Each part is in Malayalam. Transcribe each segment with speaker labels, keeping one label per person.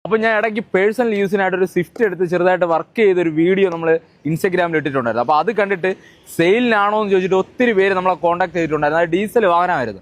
Speaker 1: അപ്പോൾ ഞാൻ ഇടയ്ക്ക് പേഴ്സണൽ യൂസിനായിട്ട് ഒരു സ്വിഫ്റ്റ് എടുത്ത് ചെറുതായിട്ട് വർക്ക് ചെയ്തൊരു വീഡിയോ നമ്മൾ ഇൻസ്റ്റാഗ്രാമിൽ ഇട്ടിട്ടുണ്ടായിരുന്നു. അപ്പോൾ അത് കണ്ടിട്ട് സെയിലിനാണോ എന്ന് ചോദിച്ചിട്ട് ഒത്തിരി പേര് നമ്മളെ കോൺടാക്ട് ചെയ്തിട്ടുണ്ടായിരുന്നു. അത് ഡീസൽ വാഹനമായിരുന്നു.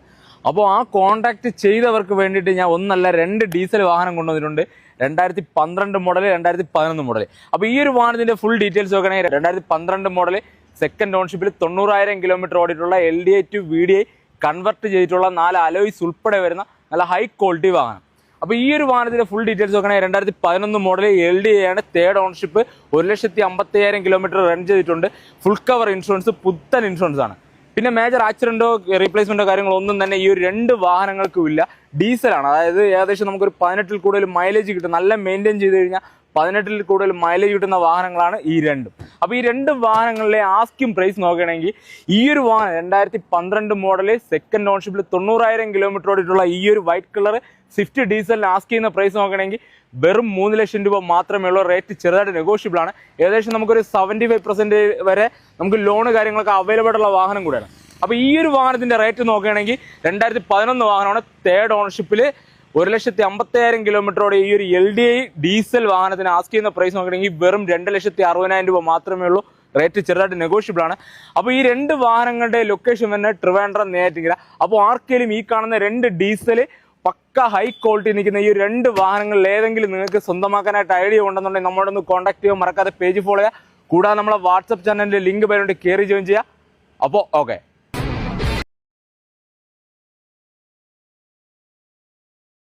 Speaker 1: അപ്പോൾ ആ കോൺടാക്ട് ചെയ്തവർക്ക് വേണ്ടിയിട്ട് ഞാൻ ഒന്നല്ല 2 ഡീസൽ വാഹനം കൊണ്ടുവന്നിട്ടുണ്ട്. 2012 മോഡൽ, 2011 മോഡൽ. അപ്പോൾ ഈ ഒരു വാഹനത്തിൻ്റെ ഫുൾ ഡീറ്റെയിൽസ് നോക്കുകയാണെങ്കിൽ 2012 മോഡൽ സെക്കൻഡ് ഓൺഷിപ്പിൽ 90,000 കിലോമീറ്റർ ഓടിയിട്ടുള്ള LDI to VDI കൺവെർട്ട് ചെയ്തിട്ടുള്ള 4 അലോയ്സ് ഉൾപ്പെടെ വരുന്ന നല്ല ഹൈ ക്വാളിറ്റി വാഹനം. അപ്പോൾ ഈ ഒരു വാഹനത്തിൻ്റെ ഫുൾ ഡീറ്റെയിൽസ് നോക്കുകയാണെങ്കിൽ 2011 മോഡൽ LDI ആണ്. തേർഡ് ഓൺഷിപ്പ്, 1,50,000 കിലോമീറ്റർ റൺ ചെയ്തിട്ടുണ്ട്. ഫുൾ കവർ ഇൻഷുറൻസ്, പുത്തൻ ഇൻഷുറൻസ് ആണ്. പിന്നെ മേജർ ആക്സിഡൻറ്റോ റീപ്ലേസ്മെൻറ്റോ കാര്യങ്ങളോ ഒന്നും തന്നെ ഈ ഒരു 2 വാഹനങ്ങൾക്കും ഇല്ല. ഡീസലാണ്, അതായത് ഏകദേശം നമുക്കൊരു 18 കൂടുതൽ മൈലേജ് കിട്ടും. നല്ല മെയിൻറ്റെയിൻ ചെയ്ത് കഴിഞ്ഞാൽ 18 കൂടുതൽ മൈലേജ് കിട്ടുന്ന വാഹനങ്ങളാണ് ഈ 2. അപ്പോൾ ഈ 2 വാഹനങ്ങളിലെ ആസ്കിംഗ് പ്രൈസ് നോക്കുകയാണെങ്കിൽ ഈ ഒരു വാഹനം 2012 മോഡൽ സെക്കൻഡ് ഓൺഷിപ്പിൽ 90,000 കിലോമീറ്റർ ഓടിയിട്ടുള്ള ഈ ഒരു വൈറ്റ് കളർ സ്വിഫ്റ്റ് ഡീസലിന് ആസ്ക് ചെയ്യുന്ന പ്രൈസ് നോക്കുകയാണെങ്കിൽ വെറും 3 ലക്ഷം രൂപ മാത്രമേ ഉള്ളൂ. റേറ്റ് ചെറുതായിട്ട് നെഗോഷ്യബിൾ ആണ്. ഏകദേശം നമുക്കൊരു 75% വരെ നമുക്ക് ലോണ് കാര്യങ്ങളൊക്കെ അവൈലബിൾ ഉള്ള വാഹനം കൂടെയാണ്. അപ്പോൾ ഈ ഒരു വാഹനത്തിൻ്റെ റേറ്റ് നോക്കുകയാണെങ്കിൽ 2011 വാഹനമാണ്. തേർഡ് ഓൺഷിപ്പിൽ 1,50,000 കിലോമീറ്ററോടെ ഈ ഒരു LDI ഡീസൽ വാഹനത്തിന് ആസ്ക് ചെയ്യുന്ന പ്രൈസ് നോക്കുകയാണെങ്കിൽ വെറും 2,60,000 രൂപ മാത്രമേ ഉള്ളൂ. റേറ്റ് ചെറുതായിട്ട് നെഗോഷ്യബിൾ ആണ്. അപ്പോൾ ഈ 2 വാഹനങ്ങളുടെ ലൊക്കേഷൻ തന്നെ ട്രിവാൻഡ്രം, നെയ്യാറ്റിൻകര. അപ്പോൾ ആർക്കെങ്കിലും ഈ കാണുന്ന 2 ഡീസൽ പക്ക ഹൈ ക്വാളിറ്റി നിൽക്കുന്ന ഈ 2 വാഹനങ്ങളിൽ ഏതെങ്കിലും നിങ്ങൾക്ക് സ്വന്തമാക്കാനായിട്ട് ഐഡിയ ഉണ്ടെന്നുണ്ടെങ്കിൽ നമ്മളോട് ഒന്ന് കോൺടാക്ട് ചെയ്യുക. മറക്കാതെ പേജ് ഫോളോ ചെയ്യുക. കൂടാതെ നമ്മളെ വാട്സപ്പ് ചാനലിൻ്റെ ലിങ്ക് പേരുണ്ട്, കയറി ജോയിൻ ചെയ്യുക. അപ്പോൾ ഓക്കെ.